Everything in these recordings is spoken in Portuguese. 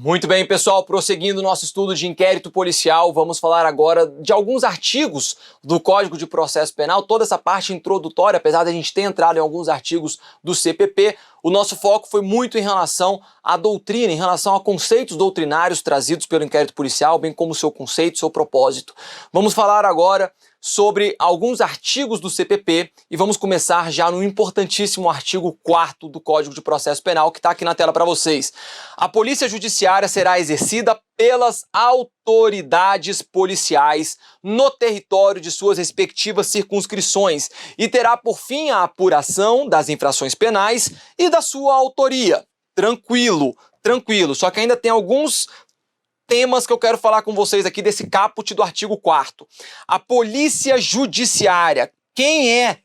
Muito bem, pessoal, prosseguindo nosso estudo de inquérito policial, vamos falar agora de alguns artigos do Código de Processo Penal. Toda essa parte introdutória, apesar de a gente ter entrado em alguns artigos do CPP, o nosso foco foi muito em relação à doutrina, em relação a conceitos doutrinários trazidos pelo inquérito policial, bem como seu conceito, seu propósito. Vamos falar agora sobre alguns artigos do CPP e vamos começar já no importantíssimo artigo 4º do Código de Processo Penal, que está aqui na tela para vocês. A polícia judiciária será exercida pelas autoridades policiais no território de suas respectivas circunscrições e terá por fim a apuração das infrações penais e da sua autoria. Tranquilo, tranquilo. Só que ainda tem alguns temas que eu quero falar com vocês aqui desse caput do artigo 4º. A polícia judiciária. Quem é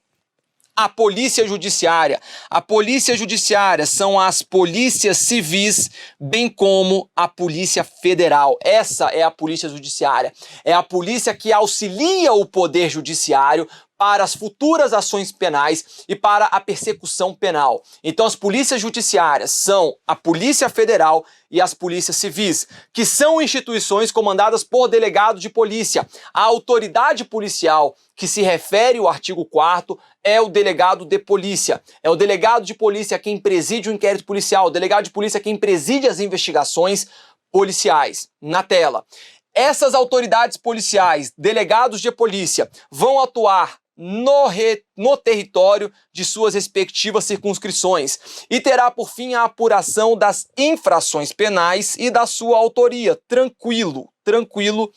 a polícia judiciária? A polícia judiciária são as polícias civis, bem como a polícia federal. Essa é a polícia judiciária. É a polícia que auxilia o poder judiciário para as futuras ações penais e para a persecução penal. Então as polícias judiciárias são a Polícia Federal e as polícias civis, que são instituições comandadas por delegado de polícia. A autoridade policial que se refere ao artigo 4º é o delegado de polícia. É o delegado de polícia quem preside o inquérito policial, o delegado de polícia quem preside as investigações policiais. Na tela. Essas autoridades policiais, delegados de polícia, vão atuar no território de suas respectivas circunscrições e terá por fim a apuração das infrações penais e da sua autoria. Tranquilo, tranquilo.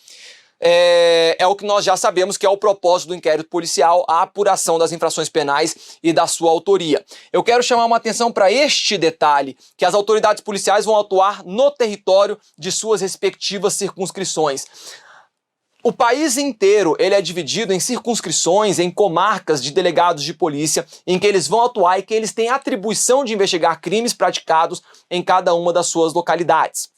É o que nós já sabemos que é o propósito do inquérito policial, a apuração das infrações penais e da sua autoria. Eu quero chamar uma atenção para este detalhe, que as autoridades policiais vão atuar no território de suas respectivas circunscrições. O país inteiro ele é dividido em circunscrições, em comarcas de delegados de polícia, em que eles vão atuar e que eles têm atribuição de investigar crimes praticados em cada uma das suas localidades.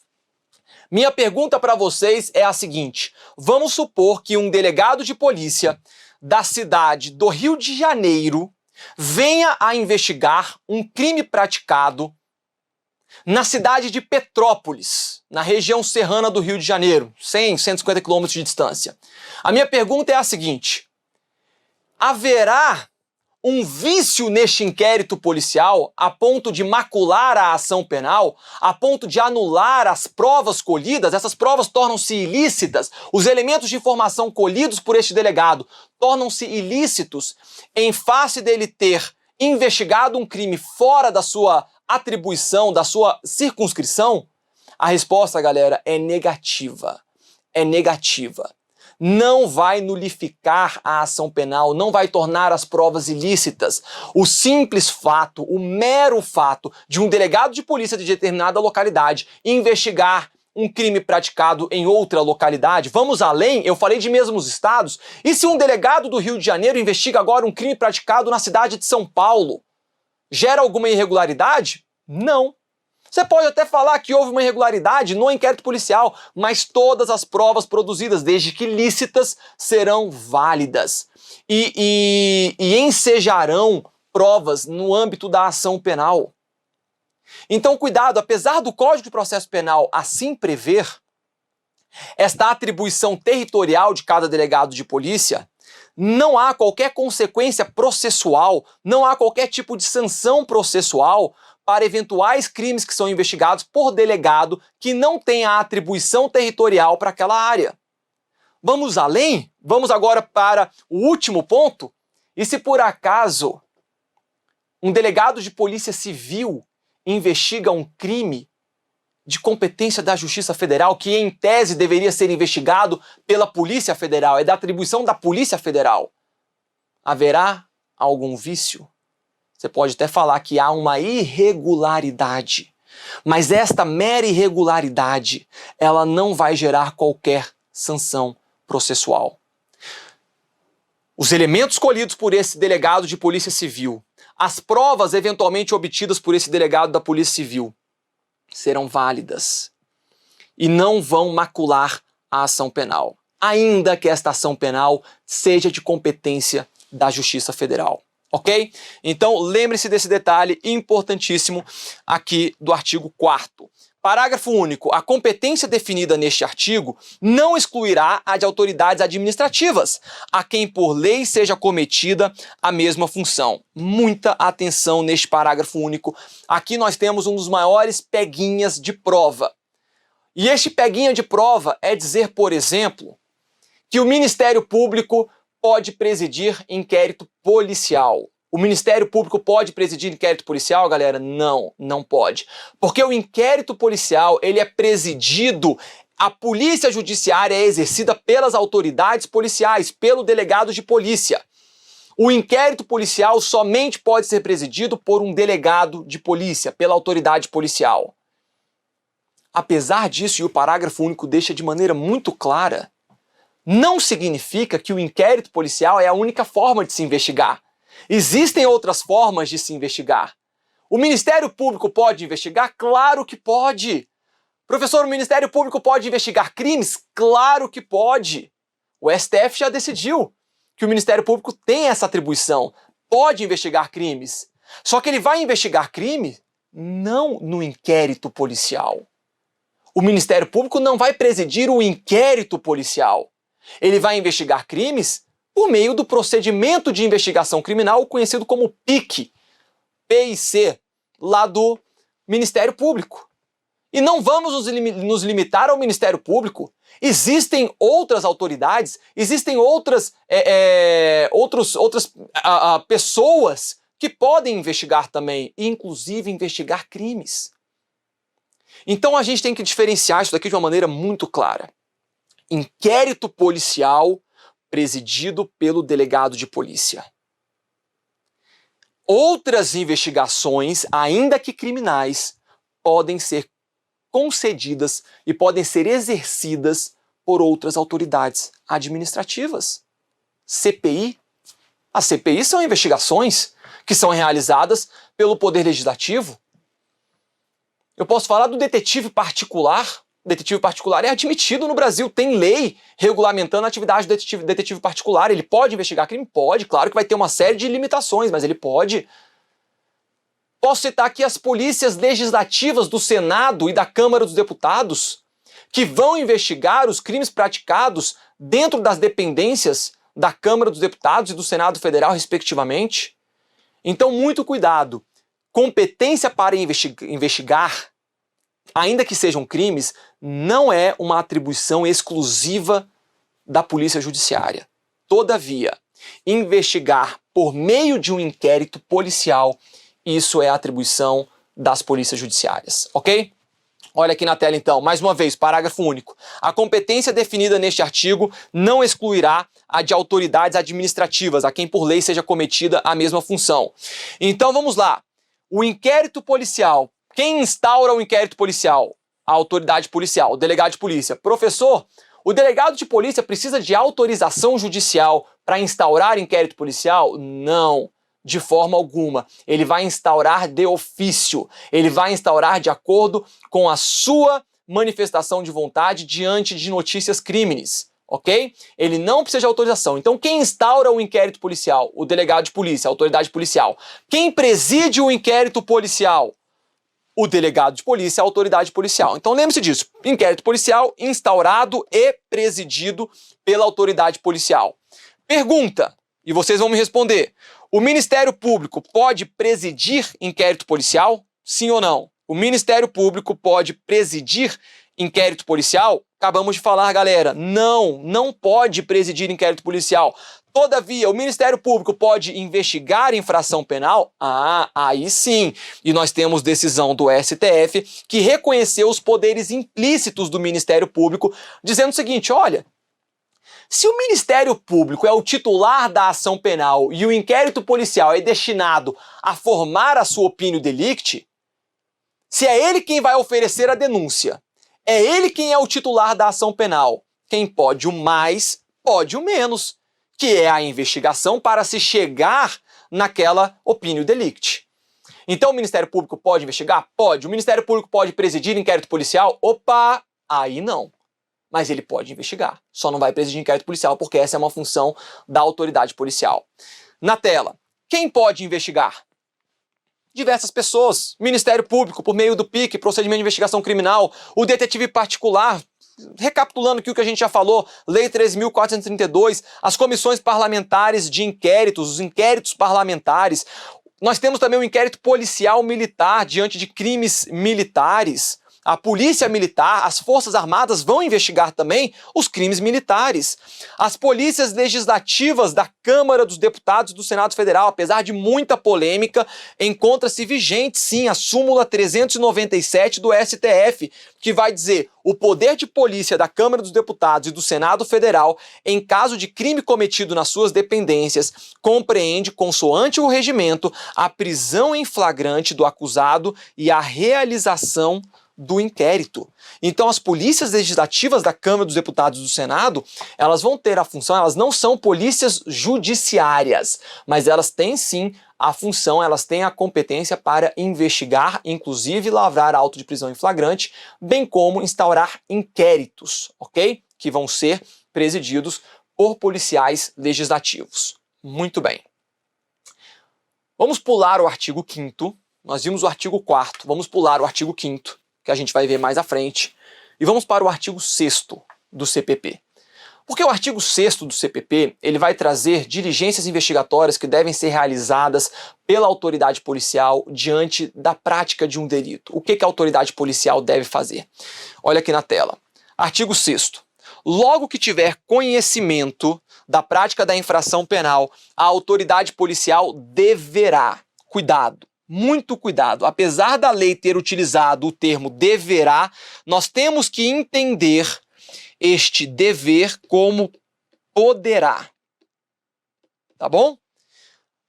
Minha pergunta para vocês é a seguinte: vamos supor que um delegado de polícia da cidade do Rio de Janeiro venha a investigar um crime praticado na cidade de Petrópolis, na região serrana do Rio de Janeiro, 100, 150 quilômetros de distância. A minha pergunta é a seguinte: haverá um vício neste inquérito policial a ponto de macular a ação penal, a ponto de anular as provas colhidas? Essas provas tornam-se ilícitas, os elementos de informação colhidos por este delegado tornam-se ilícitos em face dele ter investigado um crime fora da sua atribuição, da sua circunscrição? A resposta, galera, é negativa. É negativa. Não vai nulificar a ação penal, não vai tornar as provas ilícitas. O simples fato, o mero fato de um delegado de polícia de determinada localidade investigar um crime praticado em outra localidade, vamos além, eu falei de mesmos estados, e se um delegado do Rio de Janeiro investiga agora um crime praticado na cidade de São Paulo, gera alguma irregularidade? Não. Você pode até falar que houve uma irregularidade no inquérito policial, mas todas as provas produzidas, desde que lícitas, serão válidas e ensejarão provas no âmbito da ação penal. Então, cuidado, apesar do Código de Processo Penal assim prever esta atribuição territorial de cada delegado de polícia, não há qualquer consequência processual, não há qualquer tipo de sanção processual para eventuais crimes que são investigados por delegado que não tem a atribuição territorial para aquela área. Vamos além? Vamos agora para o último ponto? E se por acaso um delegado de polícia civil investiga um crime de competência da Justiça Federal, que em tese deveria ser investigado pela Polícia Federal, é da atribuição da Polícia Federal, haverá algum vício? Você pode até falar que há uma irregularidade, mas esta mera irregularidade, ela não vai gerar qualquer sanção processual. Os elementos colhidos por esse delegado de polícia civil, as provas eventualmente obtidas por esse delegado da polícia civil, serão válidas e não vão macular a ação penal, ainda que esta ação penal seja de competência da Justiça Federal. Ok? Então lembre-se desse detalhe importantíssimo aqui do artigo 4º. Parágrafo único. A competência definida neste artigo não excluirá a de autoridades administrativas, a quem por lei seja cometida a mesma função. Muita atenção neste parágrafo único. Aqui nós temos um dos maiores peguinhas de prova. E este peguinha de prova é dizer, por exemplo, que o Ministério Público pode presidir inquérito policial. O Ministério Público pode presidir inquérito policial, galera? Não, não pode. Porque o inquérito policial, ele é presidido, a polícia judiciária é exercida pelas autoridades policiais, pelo delegado de polícia. O inquérito policial somente pode ser presidido por um delegado de polícia, pela autoridade policial. Apesar disso, e o parágrafo único deixa de maneira muito clara, não significa que o inquérito policial é a única forma de se investigar. Existem outras formas de se investigar. O Ministério Público pode investigar? Claro que pode. Professor, o Ministério Público pode investigar crimes? Claro que pode. O STF já decidiu que o Ministério Público tem essa atribuição. Pode investigar crimes. Só que ele vai investigar crime não no inquérito policial. O Ministério Público não vai presidir o inquérito policial. Ele vai investigar crimes por meio do procedimento de investigação criminal conhecido como PIC, PIC, lá do Ministério Público. E não vamos nos limitar ao Ministério Público. Existem outras autoridades, existem outras pessoas que podem investigar também, inclusive investigar crimes. Então a gente tem que diferenciar isso daqui de uma maneira muito clara. Inquérito policial presidido pelo delegado de polícia. Outras investigações, ainda que criminais, podem ser concedidas e podem ser exercidas por outras autoridades administrativas. CPI. As CPI são investigações que são realizadas pelo Poder Legislativo. Eu posso falar do detetive particular. O detetive particular é admitido no Brasil, tem lei regulamentando a atividade do detetive particular. Ele pode investigar crime? Pode, claro que vai ter uma série de limitações, mas ele pode. Posso citar aqui as polícias legislativas do Senado e da Câmara dos Deputados, que vão investigar os crimes praticados dentro das dependências da Câmara dos Deputados e do Senado Federal, respectivamente. Então, muito cuidado. Competência para investigar, ainda que sejam crimes, não é uma atribuição exclusiva da Polícia Judiciária. Todavia, investigar por meio de um inquérito policial, isso é atribuição das polícias judiciárias, ok? Olha aqui na tela então, mais uma vez, parágrafo único. A competência definida neste artigo não excluirá a de autoridades administrativas, a quem por lei seja cometida a mesma função. Então vamos lá. O inquérito policial. Quem instaura o inquérito policial? A autoridade policial, o delegado de polícia. Professor, o delegado de polícia precisa de autorização judicial para instaurar inquérito policial? Não, de forma alguma. Ele vai instaurar de ofício. Ele vai instaurar de acordo com a sua manifestação de vontade diante de notícias crimes. Ok? Ele não precisa de autorização. Então, quem instaura o inquérito policial? O delegado de polícia, a autoridade policial. Quem preside o inquérito policial? O delegado de polícia, a autoridade policial. Então, lembre-se disso. Inquérito policial instaurado e presidido pela autoridade policial. Pergunta, e vocês vão me responder. O Ministério Público pode presidir inquérito policial? Sim ou não? O Ministério Público pode presidir inquérito policial? Acabamos de falar, galera. Não pode presidir inquérito policial. Todavia, o Ministério Público pode investigar infração penal? Aí sim. E nós temos decisão do STF que reconheceu os poderes implícitos do Ministério Público, dizendo o seguinte, olha, se o Ministério Público é o titular da ação penal e o inquérito policial é destinado a formar a sua opinião delicti, se é ele quem vai oferecer a denúncia, é ele quem é o titular da ação penal, quem pode o mais, pode o menos, que é a investigação para se chegar naquela opinião delicti. Então o Ministério Público pode investigar? Pode. O Ministério Público pode presidir inquérito policial? Opa, aí não. Mas ele pode investigar. Só não vai presidir inquérito policial porque essa é uma função da autoridade policial. Na tela, quem pode investigar? Diversas pessoas, Ministério Público, por meio do PIC, Procedimento de Investigação Criminal, o detetive particular, recapitulando aqui o que a gente já falou, Lei 13.432, as comissões parlamentares de inquéritos, os inquéritos parlamentares. Nós temos também o inquérito policial militar diante de crimes militares. A polícia militar, as forças armadas vão investigar também os crimes militares. As polícias legislativas da Câmara dos Deputados e do Senado Federal, apesar de muita polêmica, encontra-se vigente sim a súmula 397 do STF, que vai dizer: o poder de polícia da Câmara dos Deputados e do Senado Federal, em caso de crime cometido nas suas dependências, compreende, consoante o regimento, a prisão em flagrante do acusado e a realização do inquérito. Então as polícias legislativas da Câmara dos Deputados e do Senado, elas vão ter a função, elas não são polícias judiciárias, mas elas têm sim a função, elas têm a competência para investigar, inclusive lavrar auto de prisão em flagrante, bem como instaurar inquéritos, ok? Que vão ser presididos por policiais legislativos. Muito bem. Vamos pular o artigo 5º, nós vimos o artigo 4º, vamos pular o artigo 5º, que a gente vai ver mais à frente, e vamos para o artigo 6º do CPP. Porque o artigo 6º do CPP, ele vai trazer diligências investigatórias que devem ser realizadas pela autoridade policial diante da prática de um delito. O que a autoridade policial deve fazer? Olha aqui na tela. Artigo 6º. Logo que tiver conhecimento da prática da infração penal, a autoridade policial deverá, cuidado, muito cuidado, apesar da lei ter utilizado o termo deverá, nós temos que entender este dever como poderá. Tá bom?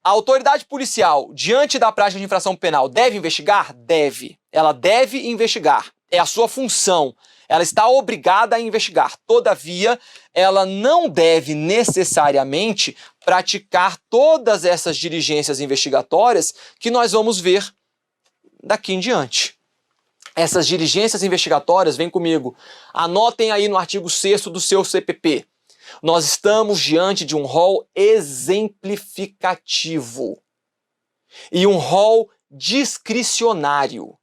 A autoridade policial, diante da prática de infração penal, deve investigar? Deve. Ela deve investigar. É a sua função. Ela está obrigada a investigar. Todavia, ela não deve necessariamente praticar todas essas diligências investigatórias que nós vamos ver daqui em diante. Essas diligências investigatórias, vem comigo, anotem aí no artigo 6º do seu CPP. Nós estamos diante de um rol exemplificativo e um rol discricionário.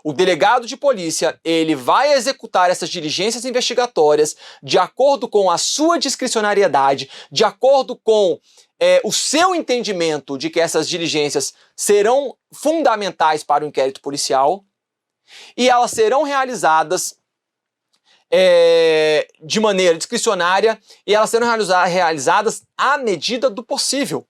O delegado de polícia, ele vai executar essas diligências investigatórias de acordo com a sua discricionariedade, de acordo com o seu entendimento de que essas diligências serão fundamentais para o inquérito policial, e elas serão realizadas de maneira discricionária, e elas serão realizadas à medida do possível.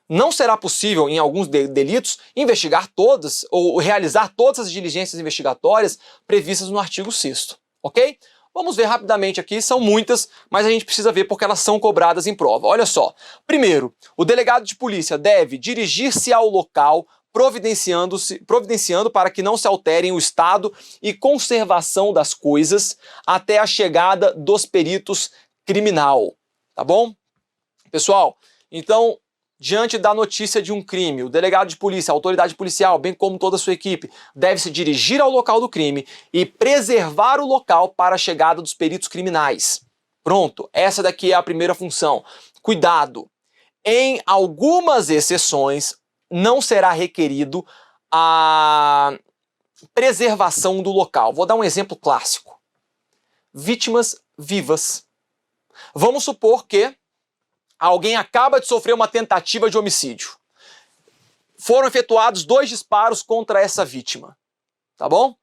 Não será possível, em alguns delitos, investigar todas ou realizar todas as diligências investigatórias previstas no artigo 6º, ok? Vamos ver rapidamente aqui, são muitas, mas a gente precisa ver porque elas são cobradas em prova. Olha só. Primeiro, o delegado de polícia deve dirigir-se ao local providenciando para que não se alterem o estado e conservação das coisas até a chegada dos peritos criminal, tá bom? Pessoal, então, diante da notícia de um crime, o delegado de polícia, a autoridade policial, bem como toda a sua equipe, deve se dirigir ao local do crime e preservar o local para a chegada dos peritos criminais. Pronto, essa daqui é a primeira função. Cuidado, em algumas exceções, não será requerido a preservação do local. Vou dar um exemplo clássico. Vítimas vivas. Vamos supor que alguém acaba de sofrer uma tentativa de homicídio. Foram efetuados 2 disparos contra essa vítima. Tá bom?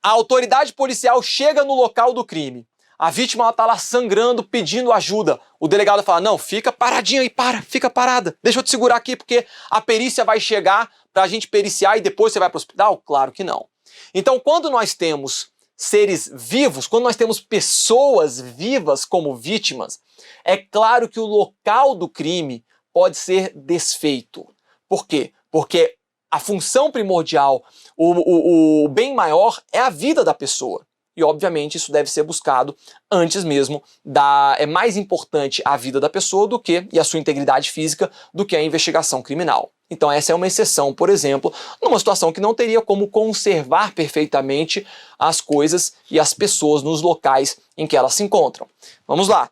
A autoridade policial chega no local do crime. A vítima está lá sangrando, pedindo ajuda. O delegado fala: não, fica paradinho aí, fica parada. Deixa eu te segurar aqui porque a perícia vai chegar para a gente periciar e depois você vai para o hospital? Claro que não. Então, quando nós temos seres vivos, quando nós temos pessoas vivas como vítimas, é claro que o local do crime pode ser desfeito. Por quê? Porque a função primordial, o bem maior é a vida da pessoa. E, obviamente, isso deve ser buscado antes mesmo é mais importante a vida da pessoa e a sua integridade física do que a investigação criminal. Então essa é uma exceção, por exemplo, numa situação que não teria como conservar perfeitamente as coisas e as pessoas nos locais em que elas se encontram. Vamos lá.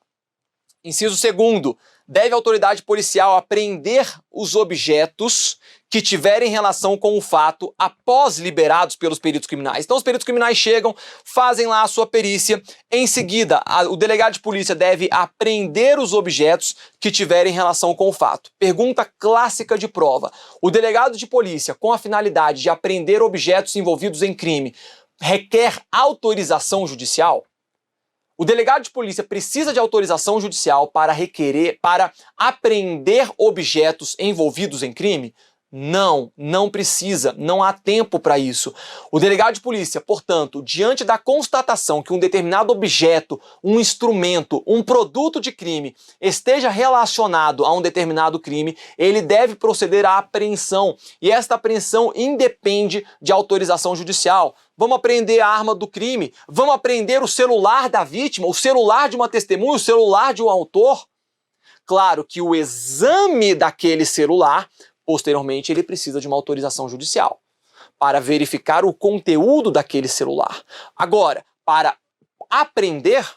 Inciso 2º. Deve a autoridade policial apreender os objetos que tiverem relação com o fato após liberados pelos peritos criminais. Então os peritos criminais chegam, fazem lá a sua perícia, em seguida o delegado de polícia deve apreender os objetos que tiverem relação com o fato. Pergunta clássica de prova: o delegado de polícia, com a finalidade de apreender objetos envolvidos em crime, requer autorização judicial? O delegado de polícia precisa de autorização judicial para apreender objetos envolvidos em crime? Não, não precisa, não há tempo para isso. O delegado de polícia, portanto, diante da constatação que um determinado objeto, um instrumento, um produto de crime esteja relacionado a um determinado crime, ele deve proceder à apreensão. E esta apreensão independe de autorização judicial. Vamos apreender a arma do crime, vamos apreender o celular da vítima, o celular de uma testemunha, o celular de um autor. Claro que o exame daquele celular, posteriormente, ele precisa de uma autorização judicial para verificar o conteúdo daquele celular. Agora, para apreender,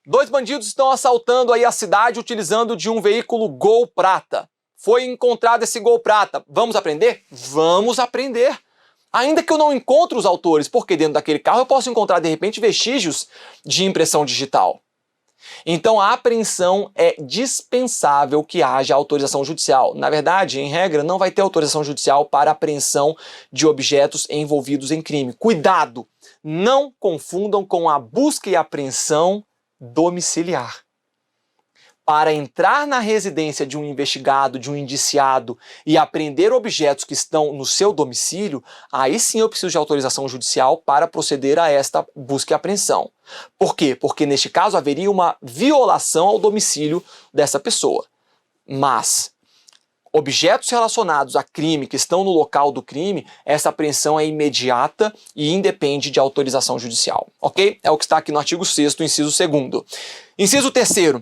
2 bandidos estão assaltando aí a cidade utilizando de um veículo Gol prata. Foi encontrado esse Gol prata. Vamos apreender? Vamos apreender. Ainda que eu não encontre os autores, porque dentro daquele carro eu posso encontrar, de repente, vestígios de impressão digital. Então a apreensão é dispensável que haja autorização judicial. Na verdade, em regra, não vai ter autorização judicial para apreensão de objetos envolvidos em crime. Cuidado! Não confundam com a busca e apreensão domiciliar. Para entrar na residência de um investigado, de um indiciado e apreender objetos que estão no seu domicílio, aí sim eu preciso de autorização judicial para proceder a esta busca e apreensão. Por quê? Porque neste caso haveria uma violação ao domicílio dessa pessoa. Mas objetos relacionados a crime que estão no local do crime, essa apreensão é imediata e independe de autorização judicial. Ok? É o que está aqui no artigo 6º, inciso 2º. Inciso 3º.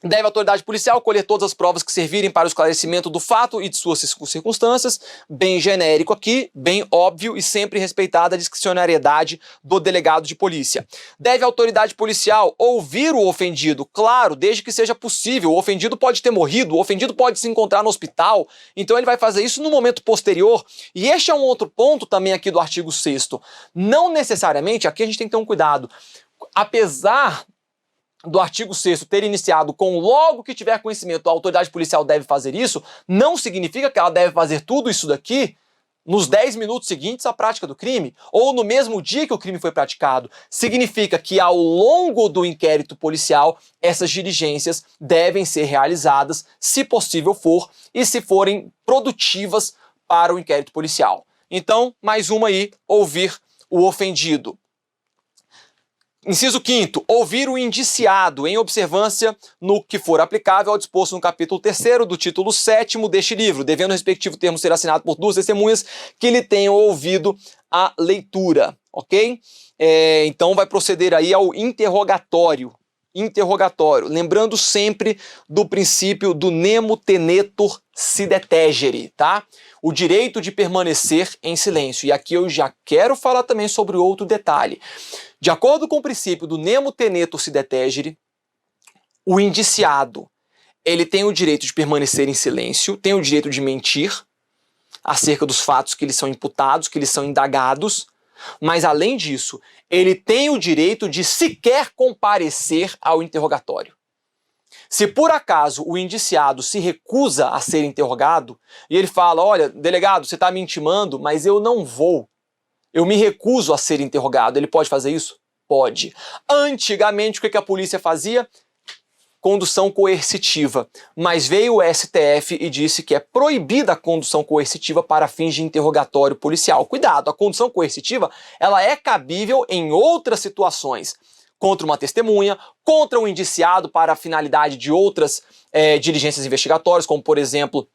Deve a autoridade policial colher todas as provas que servirem para o esclarecimento do fato e de suas circunstâncias, bem genérico aqui, bem óbvio e sempre respeitada a discricionariedade do delegado de polícia. Deve a autoridade policial ouvir o ofendido, claro, desde que seja possível. O ofendido pode ter morrido, o ofendido pode se encontrar no hospital, então ele vai fazer isso no momento posterior. E este é um outro ponto também aqui do artigo 6º. Não necessariamente, aqui a gente tem que ter um cuidado, apesar do artigo 6º ter iniciado com logo que tiver conhecimento, a autoridade policial deve fazer isso, não significa que ela deve fazer tudo isso daqui nos 10 minutos seguintes à prática do crime, ou no mesmo dia que o crime foi praticado. Significa que ao longo do inquérito policial, essas diligências devem ser realizadas, se possível for, e se forem produtivas para o inquérito policial. Então, mais uma aí, ouvir o ofendido. Inciso 5º, ouvir o indiciado em observância no que for aplicável ao disposto no capítulo 3º do título 7º deste livro, devendo o respectivo termo ser assinado por 2 testemunhas que lhe tenham ouvido a leitura, ok? Então vai proceder aí ao interrogatório. Lembrando sempre do princípio do nemo tenetur sine tegere, tá? O direito de permanecer em silêncio. E aqui eu já quero falar também sobre outro detalhe. De acordo com o princípio do nemo tenetur sine tegere, o indiciado, ele tem o direito de permanecer em silêncio, tem o direito de mentir acerca dos fatos que lhe são imputados, que lhe são indagados, mas além disso, ele tem o direito de sequer comparecer ao interrogatório. Se por acaso o indiciado se recusa a ser interrogado e ele fala, olha, delegado, você está me intimando, mas eu não vou. Eu me recuso a ser interrogado. Ele pode fazer isso? Pode. Antigamente, o que a polícia fazia? Condução coercitiva. Mas veio o STF e disse que é proibida a condução coercitiva para fins de interrogatório policial. Cuidado, a condução coercitiva ela é cabível em outras situações. Contra uma testemunha, contra um indiciado para a finalidade de outras diligências investigatórias, como, por exemplo,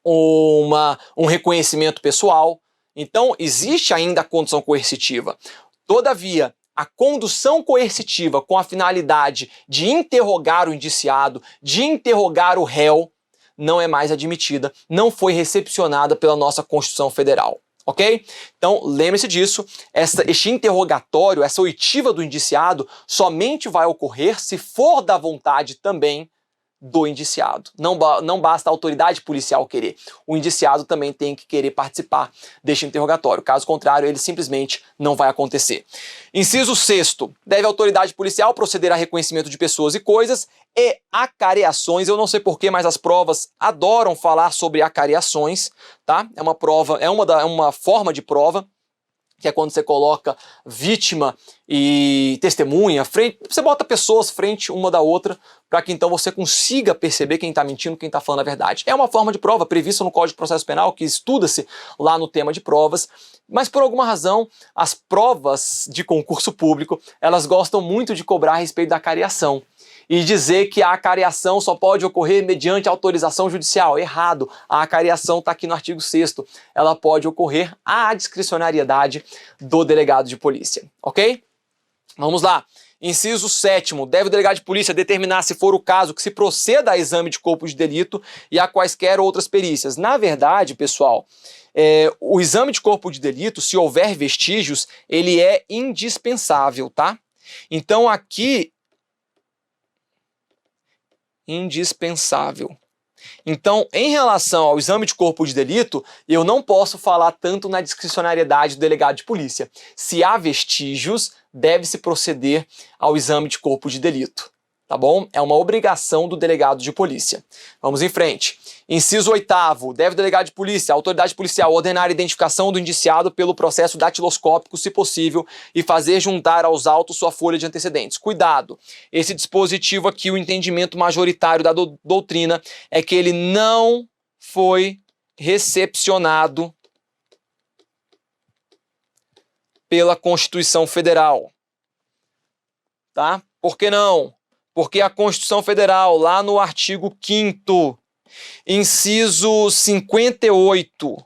um reconhecimento pessoal. Então, existe ainda a condução coercitiva. Todavia, a condução coercitiva com a finalidade de interrogar o indiciado, de interrogar o réu, não é mais admitida, não foi recepcionada pela nossa Constituição Federal, ok? Então, lembre-se disso, este interrogatório, essa oitiva do indiciado, somente vai ocorrer se for da vontade também do indiciado. Não basta a autoridade policial querer, o indiciado também tem que querer participar deste interrogatório. Caso contrário, ele simplesmente não vai acontecer. Inciso 6º, deve a autoridade policial proceder a reconhecimento de pessoas e coisas e acareações. Eu não sei porquê, mas as provas adoram falar sobre acareações, tá? É uma forma de prova, que é quando você coloca vítima e testemunha frente, você bota pessoas frente uma da outra para que então você consiga perceber quem está mentindo, quem está falando a verdade. É uma forma de prova prevista no Código de Processo Penal, que estuda-se lá no tema de provas, mas por alguma razão as provas de concurso público, elas gostam muito de cobrar a respeito da acareação e dizer que a acareação só pode ocorrer mediante autorização judicial. Errado. A acareação está aqui no artigo 6º. Ela pode ocorrer à discricionariedade do delegado de polícia. Ok? Vamos lá. Inciso 7º. Deve o delegado de polícia determinar, se for o caso, que se proceda a exame de corpo de delito e a quaisquer outras perícias. Na verdade, pessoal, o exame de corpo de delito, se houver vestígios, ele é indispensável, tá? Então aqui indispensável. Então, em relação ao exame de corpo de delito, eu não posso falar tanto na discricionariedade do delegado de polícia. Se há vestígios, deve-se proceder ao exame de corpo de delito. Tá bom? É uma obrigação do delegado de polícia. Vamos em frente. Inciso 8º. Deve o delegado de polícia, a autoridade policial, ordenar a identificação do indiciado pelo processo datiloscópico, se possível, e fazer juntar aos autos sua folha de antecedentes. Cuidado! Esse dispositivo aqui, o entendimento majoritário da doutrina é que ele não foi recepcionado pela Constituição Federal. Tá? Por que não? Porque a Constituição Federal, lá no artigo 5º, inciso 58,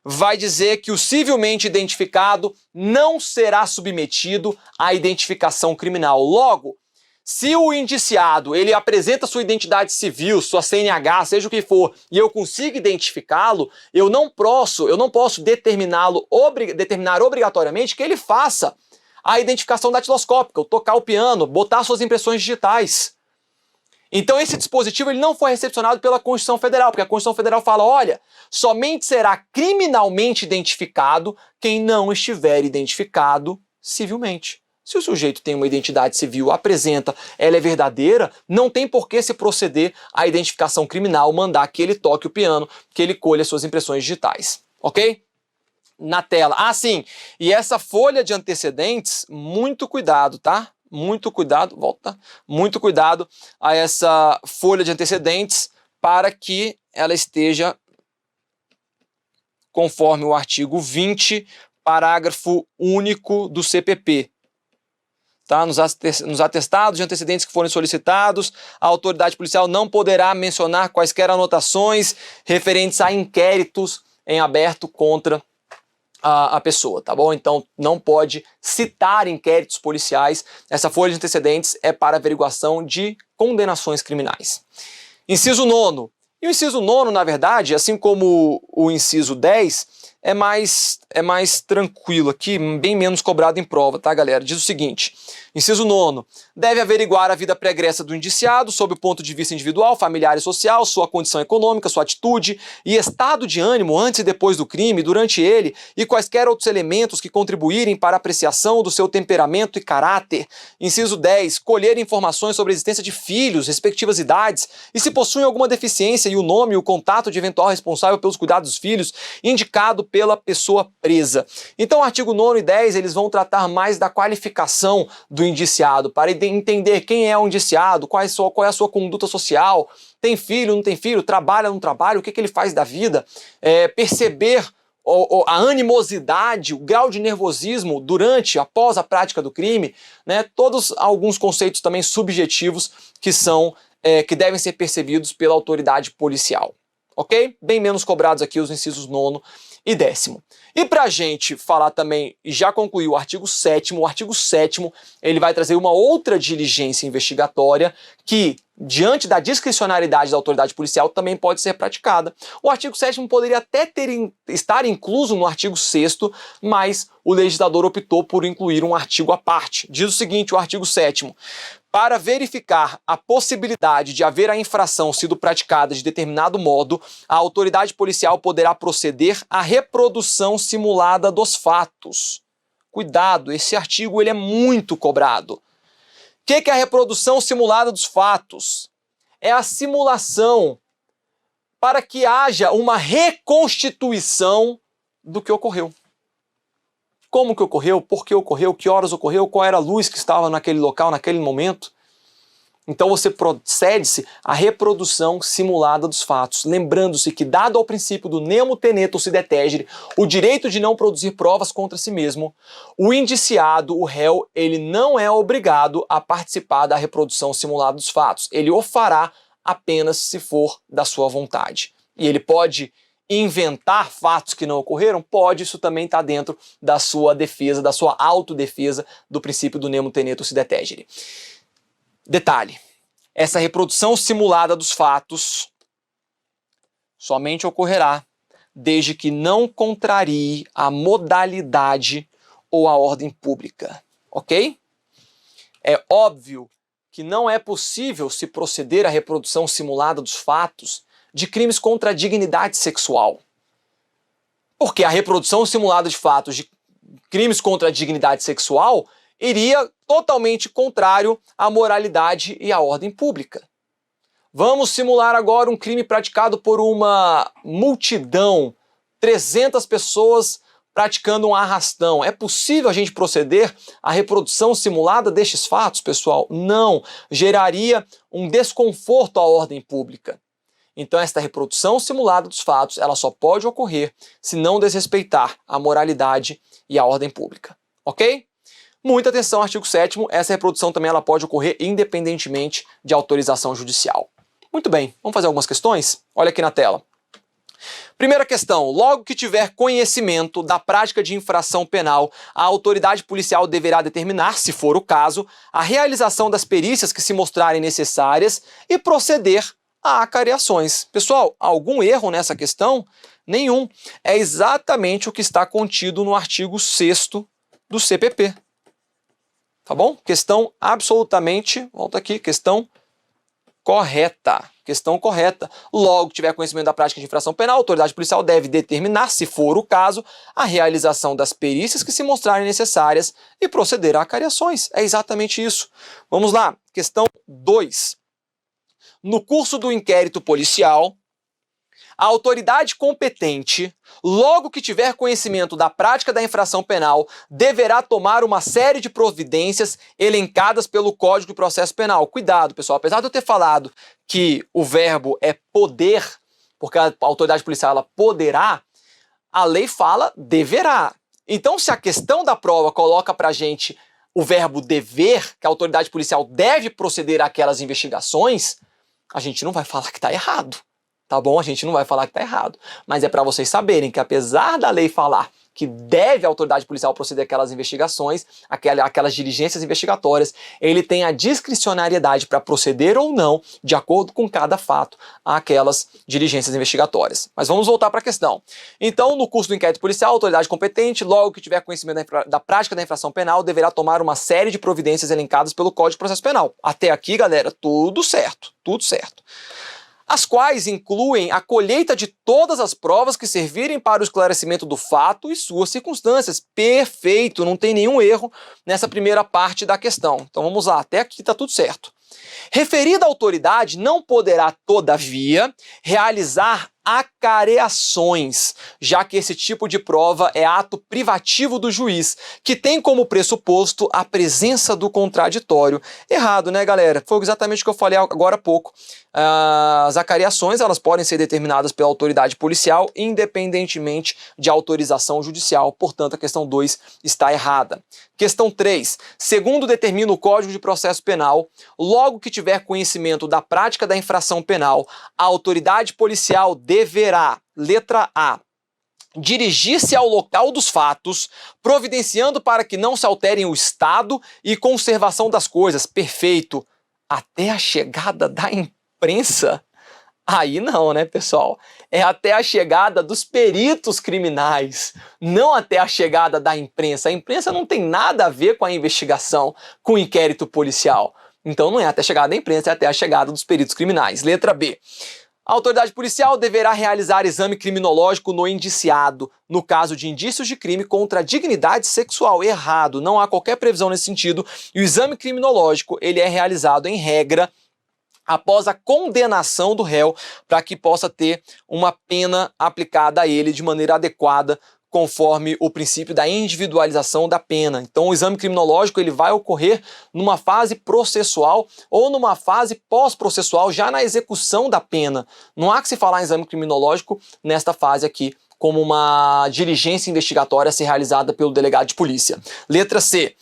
vai dizer que o civilmente identificado não será submetido à identificação criminal. Logo, se o indiciado ele apresenta sua identidade civil, sua CNH, seja o que for, e eu consigo identificá-lo, eu não posso determinar obrigatoriamente que ele faça a identificação datiloscópica, tocar o piano, botar suas impressões digitais. Então esse dispositivo ele não foi recepcionado pela Constituição Federal, porque a Constituição Federal fala, olha, somente será criminalmente identificado quem não estiver identificado civilmente. Se o sujeito tem uma identidade civil, apresenta, ela é verdadeira, não tem por que se proceder à identificação criminal, mandar que ele toque o piano, que ele colha suas impressões digitais, ok? Na tela. Ah, sim, e essa folha de antecedentes, muito cuidado, tá? Muito cuidado, volta, muito cuidado a essa folha de antecedentes para que ela esteja conforme o artigo 20, parágrafo único do CPP. Tá? Nos atestados de antecedentes que forem solicitados, a autoridade policial não poderá mencionar quaisquer anotações referentes a inquéritos em aberto contra a pessoa, tá bom? Então não pode citar inquéritos policiais. Essa folha de antecedentes é para averiguação de condenações criminais. Inciso 9º. E o inciso 9º, na verdade, assim como o inciso 10, é mais tranquilo aqui, bem menos cobrado em prova, tá, galera? Diz o seguinte, inciso 9º, deve averiguar a vida pregressa do indiciado sob o ponto de vista individual, familiar e social, sua condição econômica, sua atitude e estado de ânimo antes e depois do crime, durante ele, e quaisquer outros elementos que contribuírem para a apreciação do seu temperamento e caráter. Inciso 10, colher informações sobre a existência de filhos, respectivas idades, e se possuem alguma deficiência e o nome e o contato de eventual responsável pelos cuidados dos filhos, indicado pela pessoa presa. Então, o artigo 9º e 10, eles vão tratar mais da qualificação do indiciado, para entender quem é o indiciado, qual é a sua conduta social, tem filho, não tem filho, trabalha, não trabalha, o que ele faz da vida, perceber a animosidade, o grau de nervosismo após a prática do crime, né? Todos alguns conceitos também subjetivos que devem ser percebidos pela autoridade policial. Ok? Bem menos cobrados aqui os incisos 9º e 10º. E para a gente falar também, já concluir o artigo 7º, ele vai trazer uma outra diligência investigatória que, diante da discricionariedade da autoridade policial, também pode ser praticada. O artigo 7º poderia até estar incluso no artigo 6º, mas o legislador optou por incluir um artigo à parte. Diz o seguinte, o artigo 7º, Para verificar a possibilidade de haver a infração sido praticada de determinado modo, a autoridade policial poderá proceder à reprodução simulada dos fatos. Cuidado, esse artigo ele é muito cobrado. O que é a reprodução simulada dos fatos? É a simulação para que haja uma reconstituição do que ocorreu. Como que ocorreu, por que ocorreu, que horas ocorreu, qual era a luz que estava naquele local, naquele momento. Então você procede-se à reprodução simulada dos fatos, lembrando-se que, dado ao princípio do nemo tenetur si detegere, o direito de não produzir provas contra si mesmo, o indiciado, o réu, ele não é obrigado a participar da reprodução simulada dos fatos. Ele o fará apenas se for da sua vontade. E ele pode inventar fatos que não ocorreram? Pode, isso também está dentro da sua defesa, da sua autodefesa do princípio do nemo tenetur si detegere. Detalhe, essa reprodução simulada dos fatos somente ocorrerá desde que não contrarie a modalidade ou a ordem pública, ok? É óbvio que não é possível se proceder à reprodução simulada dos fatos de crimes contra a dignidade sexual. Porque a reprodução simulada de fatos de crimes contra a dignidade sexual iria totalmente contrário à moralidade e à ordem pública. Vamos simular agora um crime praticado por uma multidão, 300 pessoas praticando um arrastão. É possível a gente proceder à reprodução simulada destes fatos, pessoal? Não. Geraria um desconforto à ordem pública. Então esta reprodução simulada dos fatos, ela só pode ocorrer se não desrespeitar a moralidade e a ordem pública. Ok? Muita atenção, artigo 7º, essa reprodução também ela pode ocorrer independentemente de autorização judicial. Muito bem, vamos fazer algumas questões? Olha aqui na tela. Primeira questão, logo que tiver conhecimento da prática de infração penal, a autoridade policial deverá determinar, se for o caso, a realização das perícias que se mostrarem necessárias e proceder a acariações. Pessoal, algum erro nessa questão? Nenhum. É exatamente o que está contido no artigo 6º do CPP. Tá bom? Questão absolutamente, volta aqui, questão correta. Questão correta. Logo que tiver conhecimento da prática de infração penal, a autoridade policial deve determinar, se for o caso, a realização das perícias que se mostrarem necessárias e proceder a acariações. É exatamente isso. Vamos lá. Questão 2. No curso do inquérito policial, a autoridade competente, logo que tiver conhecimento da prática da infração penal, deverá tomar uma série de providências elencadas pelo Código de Processo Penal. Cuidado, pessoal, apesar de eu ter falado que o verbo é poder, porque a autoridade policial ela poderá, a lei fala deverá. Então, se a questão da prova coloca pra gente o verbo dever, que a autoridade policial deve proceder àquelas investigações, a gente não vai falar que está errado. Tá bom? A gente não vai falar que está errado. Mas é para vocês saberem que, apesar da lei falar que deve a autoridade policial proceder àquelas investigações, aquelas diligências investigatórias, ele tem a discricionariedade para proceder ou não, de acordo com cada fato, àquelas diligências investigatórias. Mas vamos voltar para a questão. Então, no curso do inquérito policial, a autoridade competente, logo que tiver conhecimento da prática da infração penal, deverá tomar uma série de providências elencadas pelo Código de Processo Penal. Até aqui, galera, tudo certo. Tudo certo. As quais incluem a colheita de todas as provas que servirem para o esclarecimento do fato e suas circunstâncias. Perfeito, não tem nenhum erro nessa primeira parte da questão. Então vamos lá, até aqui está tudo certo. Referida autoridade não poderá, todavia, realizar acareações, já que esse tipo de prova é ato privativo do juiz, que tem como pressuposto a presença do contraditório. Errado, né, galera? Foi exatamente o que eu falei agora há pouco. As acareações, elas podem ser determinadas pela autoridade policial, independentemente de autorização judicial. Portanto, a questão 2 está errada. Questão 3. Segundo determina o Código de Processo Penal, logo que tiver conhecimento da prática da infração penal, a autoridade policial deverá, letra A, dirigir-se ao local dos fatos, providenciando para que não se alterem o estado e conservação das coisas. Perfeito. Até a chegada da imprensa? Aí não, né, pessoal? É até a chegada dos peritos criminais, não até a chegada da imprensa. A imprensa não tem nada a ver com a investigação, com o inquérito policial. Então não é até a chegada da imprensa, é até a chegada dos peritos criminais. Letra B. A autoridade policial deverá realizar exame criminológico no indiciado, no caso de indícios de crime contra a dignidade sexual. Errado, não há qualquer previsão nesse sentido, e o exame criminológico ele é realizado em regra após a condenação do réu, para que possa ter uma pena aplicada a ele de maneira adequada, conforme o princípio da individualização da pena. Então o exame criminológico ele vai ocorrer numa fase processual ou numa fase pós-processual, já na execução da pena. Não há que se falar em exame criminológico nesta fase aqui, como uma diligência investigatória a ser realizada pelo delegado de polícia. Letra C.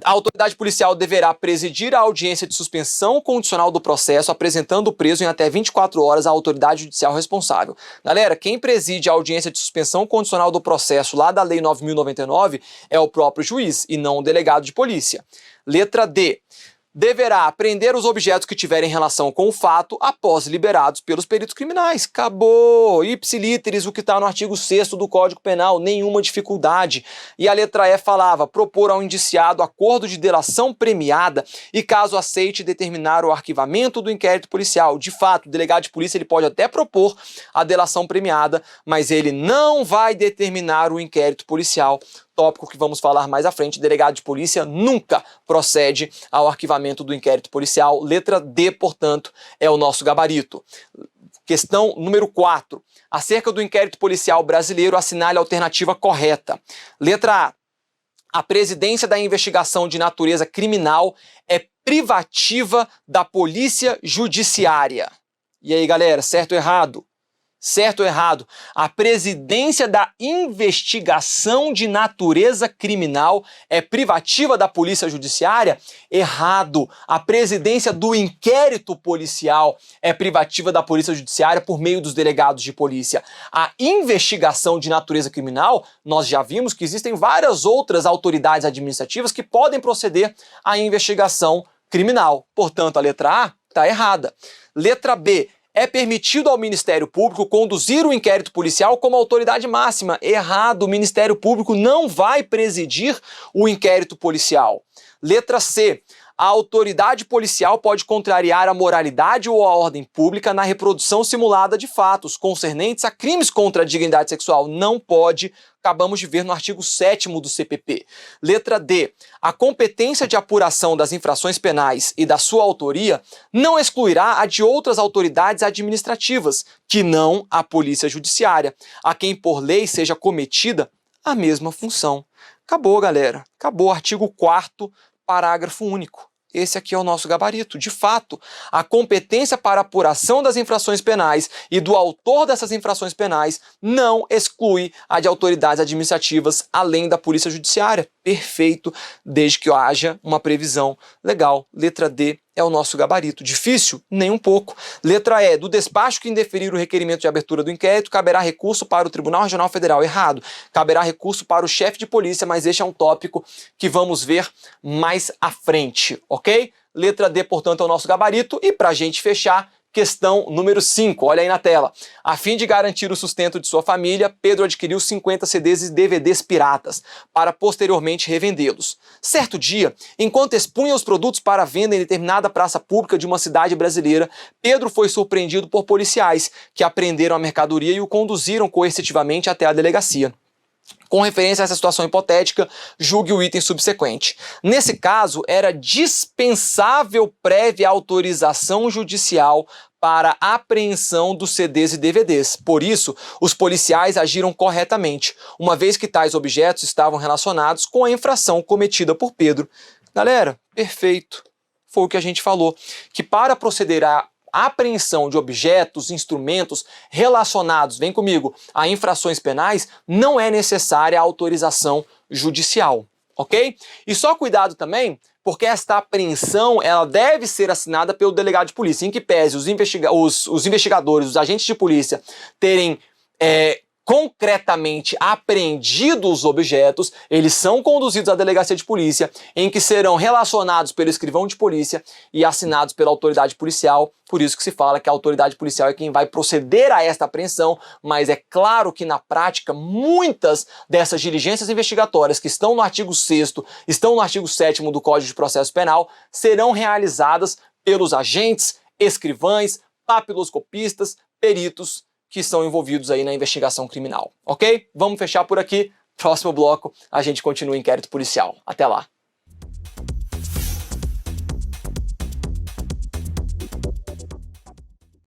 A autoridade policial deverá presidir a audiência de suspensão condicional do processo, apresentando o preso em até 24 horas à autoridade judicial responsável. Galera, quem preside a audiência de suspensão condicional do processo lá da Lei 9.099 é o próprio juiz e não o delegado de polícia. Letra D. Deverá apreender os objetos que tiverem relação com o fato após liberados pelos peritos criminais. Acabou! Ipsilíteris, o que está no artigo 6º do Código Penal, nenhuma dificuldade. E a letra E falava, propor ao indiciado acordo de delação premiada e, caso aceite, determinar o arquivamento do inquérito policial. De fato, o delegado de polícia ele pode até propor a delação premiada, mas ele não vai determinar o inquérito policial. Tópico que vamos falar mais à frente, delegado de polícia nunca procede ao arquivamento do inquérito policial. Letra D, portanto, é o nosso gabarito. Questão número 4. Acerca do inquérito policial brasileiro, assinale a alternativa correta. Letra A. A presidência da investigação de natureza criminal é privativa da polícia judiciária. E aí, galera, certo ou errado? Certo ou errado? A presidência da investigação de natureza criminal é privativa da polícia judiciária? Errado. A presidência do inquérito policial é privativa da polícia judiciária por meio dos delegados de polícia. A investigação de natureza criminal, nós já vimos que existem várias outras autoridades administrativas que podem proceder à investigação criminal. Portanto, a letra A está errada. Letra B. É permitido ao Ministério Público conduzir o inquérito policial como autoridade máxima. Errado, o Ministério Público não vai presidir o inquérito policial. Letra C. A autoridade policial pode contrariar a moralidade ou a ordem pública na reprodução simulada de fatos concernentes a crimes contra a dignidade sexual. Não pode. Acabamos de ver no artigo 7º do CPP. Letra D. A competência de apuração das infrações penais e da sua autoria não excluirá a de outras autoridades administrativas, que não a polícia judiciária, a quem por lei seja cometida a mesma função. Acabou, galera. Acabou. Artigo 4º, parágrafo único. Esse aqui é o nosso gabarito. De fato, a competência para apuração das infrações penais e do autor dessas infrações penais não exclui a de autoridades administrativas além da polícia judiciária. Perfeito, desde que haja uma previsão legal. Letra D é o nosso gabarito. Difícil? Nem um pouco. Letra E. Do despacho que indeferir o requerimento de abertura do inquérito, caberá recurso para o Tribunal Regional Federal. Errado. Caberá recurso para o chefe de polícia, mas este é um tópico que vamos ver mais à frente, ok? Letra D, portanto, é o nosso gabarito. E para a gente fechar, questão número 5, olha aí na tela. A fim de garantir o sustento de sua família, Pedro adquiriu 50 CDs e DVDs piratas, para posteriormente revendê-los. Certo dia, enquanto expunha os produtos para venda em determinada praça pública de uma cidade brasileira, Pedro foi surpreendido por policiais, que apreenderam a mercadoria e o conduziram coercitivamente até a delegacia. Com referência a essa situação hipotética, julgue o item subsequente. Nesse caso, era dispensável prévia autorização judicial para a apreensão dos CDs e DVDs. Por isso, os policiais agiram corretamente, uma vez que tais objetos estavam relacionados com a infração cometida por Pedro. Galera, perfeito. Foi o que a gente falou, que para proceder a apreensão de objetos, instrumentos relacionados, vem comigo, a infrações penais, não é necessária a autorização judicial, ok? E só cuidado também, porque esta apreensão ela deve ser assinada pelo delegado de polícia, em que pese os investigadores, os agentes de polícia terem concretamente apreendidos os objetos, eles são conduzidos à delegacia de polícia, em que serão relacionados pelo escrivão de polícia e assinados pela autoridade policial. Por isso que se fala que a autoridade policial é quem vai proceder a esta apreensão, mas é claro que na prática muitas dessas diligências investigatórias que estão no artigo 6º, estão no artigo 7º do Código de Processo Penal, serão realizadas pelos agentes, escrivães, papiloscopistas, peritos que são envolvidos aí na investigação criminal, ok? Vamos fechar por aqui. Próximo bloco, a gente continua o inquérito policial. Até lá!